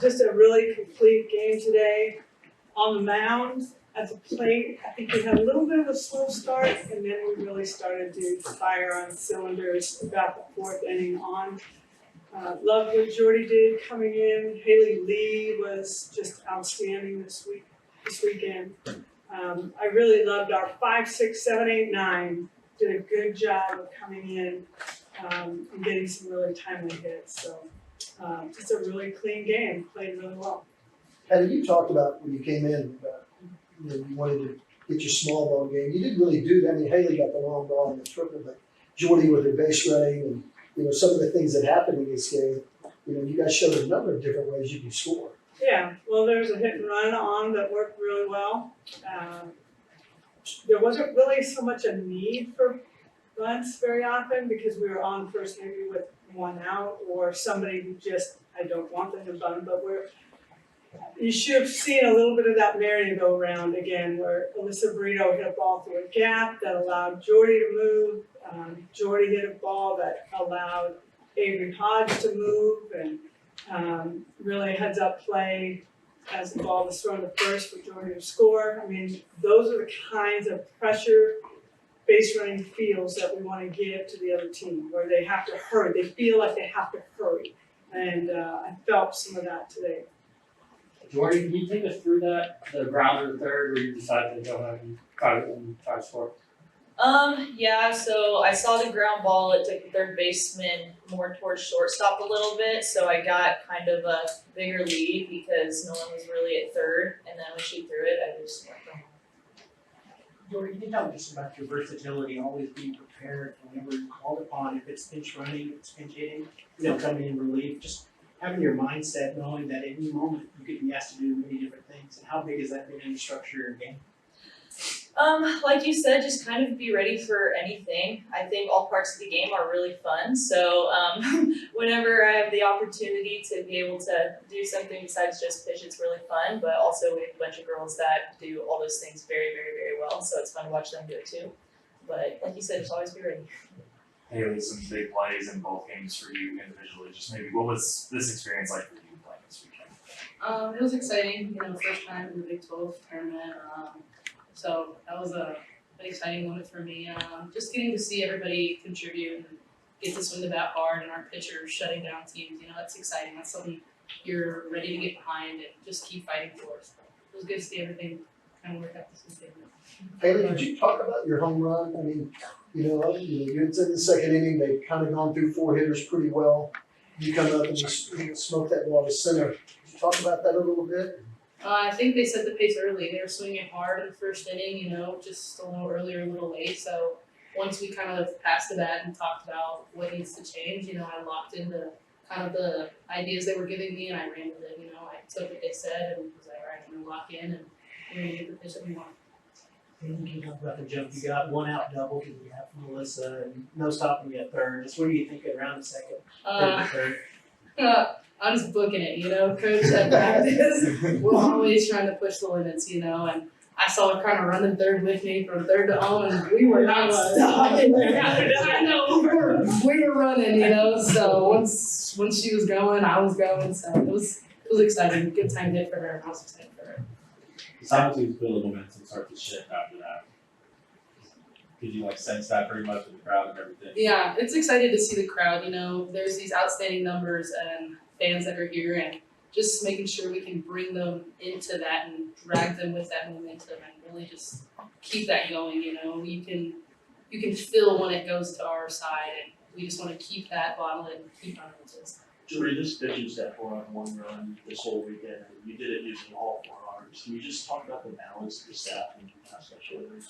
just a really complete game today. On the mound, at the plate, I think we had a little bit of a slow start, and then we really started to fire on cylinders about the fourth inning on. Loved what Jordy did coming in. Haley Lee was just outstanding this weekend. I really loved our 5, 6, 7, 8, 9. Did a good job of coming in and getting some really timely hits. So just a really clean game. Played really well. Patty, you talked about when you came in, you wanted to get your small ball game. You didn't really do that. I mean, Haley got the long ball and the triple, but Jordy with her base running and some of the things that happened in this game, you guys showed a number of different ways you can score. Yeah, well, there was a hit and run on that worked really well. There wasn't really so much a need for bunts very often because we were on first maybe with one out or somebody who just, I don't want them to bunt, but you should have seen a little bit of that merry-go-round again where Alyssa Brito hit a ball through a gap that allowed Jordy to move. Jordy hit a ball that allowed Avery Hodge to move and really heads-up play as the ball was thrown to first for Jordy to score. I mean, those are the kinds of pressure base running feels that we want to give to the other team where they have to hurry. They feel like they have to hurry. And I felt some of that today. Jordy, can you take us through that, the grounder third where you decided to go ahead and try to score? Yeah, so I saw the ground ball. It took the third baseman more towards shortstop a little bit, so I got kind of a bigger lead because no one was really at third, and then when she threw it, I just went for home. Jordy, can you tell me just about your versatility, always being prepared whenever you're called upon, if it's pinch running, if it's pinch hitting, coming in relief, just having your mindset knowing that at any moment you could be asked to do many different things, and how big has that been in the structure of your game? Like you said, just kind of be ready for anything. I think all parts of the game are really fun. So whenever I have the opportunity to be able to do something besides just pitch, it's really fun. But also we have a bunch of girls that do all those things very, very, very well. So it's fun to watch them do it too. But like you said, just always be ready. Haley, some big plays in both games for you individually. Just maybe what was this experience like for you playing this weekend? It was exciting, first time in the Big 12 tournament. So that was an exciting moment for me. Just getting to see everybody contribute and get to swing the bat hard and our pitchers shutting down teams, that's exciting. That's something you're ready to get behind and just keep fighting for. So it was good to see everything kind of work out this weekend. Haley, could you talk about your home run? I mean, you're in the second inning. They've kind of gone through 4 hitters pretty well. You come up and you smoke that ball to center. Could you talk about that a little bit? I think they set the pace early. They were swinging hard in the first inning, just a little earlier, a little late. So once we kind of passed the bat and talked about what needs to change, I locked into kind of the ideas they were giving me and I ran with it. I took what they said and was like, all right, I'm going to lock in and we're going to get the pitch that we want. And you can talk about the jump. You got 1 out double that you have from Melissa and no stopping you at third. Just what are you thinking around the second? Third? I'm just booking it, Coach at practice. We're always trying to push the limits, and I saw her kind of running third with me from third to home, and we were not stopping. I know, we were running, so once she was going, I was going, so it was exciting. Good time hit for her, and I was excited for her. It's obviously feel the momentum start to shift after that. Did you sense that pretty much with the crowd and everything? Yeah, it's exciting to see the crowd, there's these outstanding numbers and fans that are here and just making sure we can bring them into that and drag them with that momentum and really just keep that going, you can feel when it goes to our side and we just want to keep that bottle and keep running with this. Jordy, this pitching staff 4-on-1 run this whole weekend, and you did it using all 4 arms. Can you just talk about the balance of the staff and how special it is?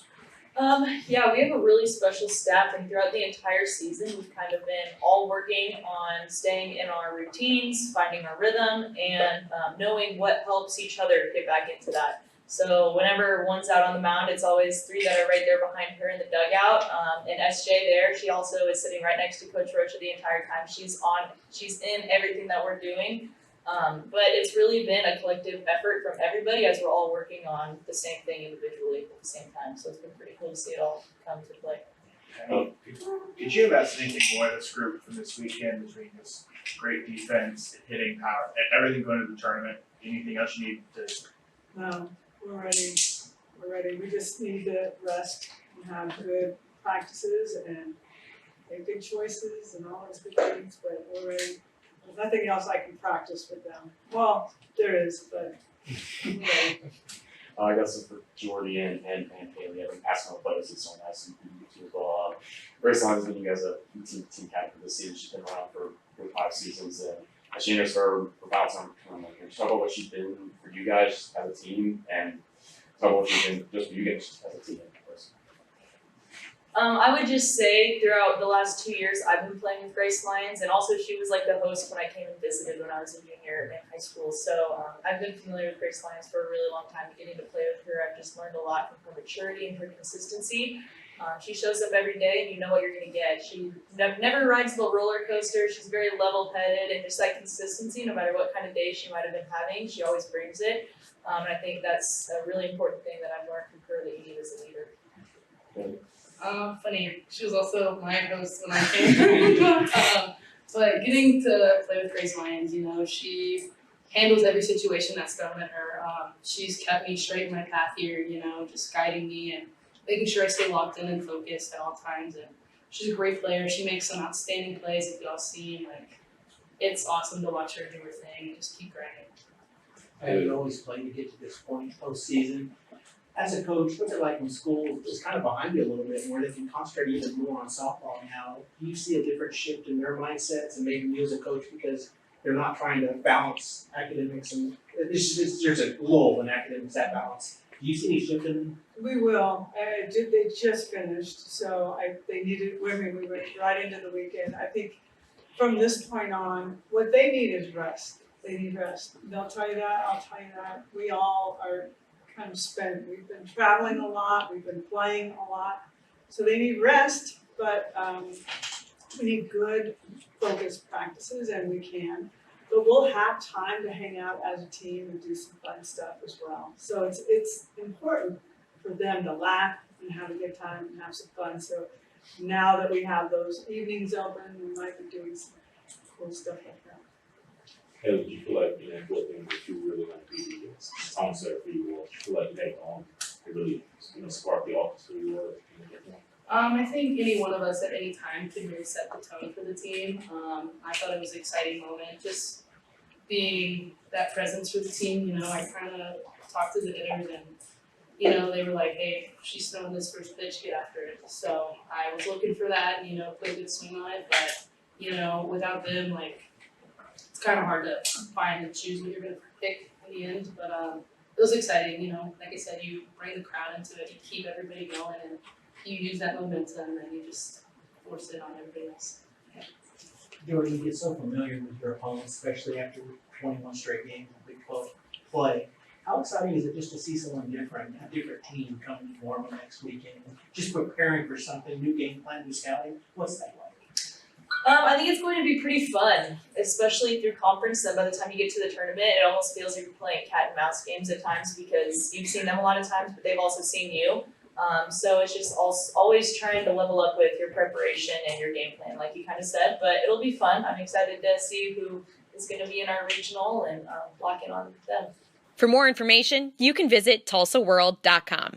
Yeah, we have a really special staff, and throughout the entire season, we've kind of been all working on staying in our routines, finding our rhythm, and knowing what helps each other get back into that. So whenever one's out on the mound, it's always 3 that are right there behind her in the dugout. And SJ there, she also is sitting right next to Coach Rocha the entire time. She's in everything that we're doing. But it's really been a collective effort from everybody as we're all working on the same thing individually at the same time. So it's been pretty cool to see it all come to play. Could you invest anything more in this group from this weekend between this great defense, hitting power, everything going to the tournament? Anything else you need to? No, we're ready. We're ready. We just need to rest and have good practices and make good choices and all those good things, but we're ready. There's nothing else I can practice with them. Well, there is, but we're ready. I guess it's for Jordy and Haley. I've been passing on players and so nice and you as well. Grace Lyons has been you guys a team captain this season. She's been around for 5 seasons and she knows her about some. Talk about what she's been for you guys as a team and talk about what she's been just for you guys as a team. I would just say throughout the last 2 years, I've been playing with Grace Lyons, and also she was like the host when I came and visited when I was a junior in high school. So I've been familiar with Grace Lyons for a really long time. Getting to play with her, I've just learned a lot from her maturity and her consistency. She shows up every day, and you know what you're going to get. She never rides the roller coaster. She's very level-headed, and just that consistency, no matter what kind of day she might have been having, she always brings it. And I think that's a really important thing that I've learned from her that you need as a leader. Funny, she was also my host when I came. But getting to play with Grace Lyons, you know, she handles every situation that's thrown at her. She's kept me straight in my path here, you know, just guiding me and making sure I stay locked in and focused at all times. And she's a great player. She makes some outstanding plays, if y'all seen. Like, it's awesome to watch her do her thing and just keep grinding. I would always play to get to this point postseason. As a coach, what's it like when school is kind of behind you a little bit, where they can concentrate even more on softball now? Do you see a different shift in their mindsets and maybe you as a coach because they're not trying to balance academics and there's a lull in academics, that balance? Do you see any shift in them? We will. They just finished, so they needed, we went right into the weekend. I think from this point on, what they need is rest. They need rest. They'll tell you that, I'll tell you that. We all are kind of spent. We've been traveling a lot, we've been playing a lot. So they need rest, but we need good focused practices and we can. But we'll have time to hang out as a team and do some fun stuff as well. So it's important for them to laugh and have a good time and have some fun. So now that we have those evenings open, we might be doing some cool stuff like that. Hey, did you feel like, you know, what things that you really want to do against Tom Sarah for you, or did you feel like you had on to really, you know, spark the office for you, or I think any one of us at any time can really set the tone for the team. I thought it was an exciting moment, just being that presence for the team. You know, I kind of talked to the hitters and, you know, they were like, hey, she's throwing this first pitch, get after it. So I was looking for that and, you know, put a good swing on it. But, you know, without them, like, it's kind of hard to find and choose what you're going to pick in the end. But it was exciting, you know. Like I said, you bring the crowd into it, you keep everybody going, and you use that momentum and you just force it on everybody else. Jordy, you get so familiar with your opponents, especially after 21 straight games of Big 12 play. How exciting is it just to see someone different, a different team coming to form next weekend, just preparing for something, new game plan, new scouting? What's that like? I think it's going to be pretty fun, especially through conference. Then by the time you get to the tournament, it almost feels like you're playing cat and mouse games at times because you've seen them a lot of times, but they've also seen you. So it's just always trying to level up with your preparation and your game plan, like you kind of said. But it'll be fun. I'm excited to see who is going to be in our regional and lock in on them. For more information, you can visit tulsaworld.com.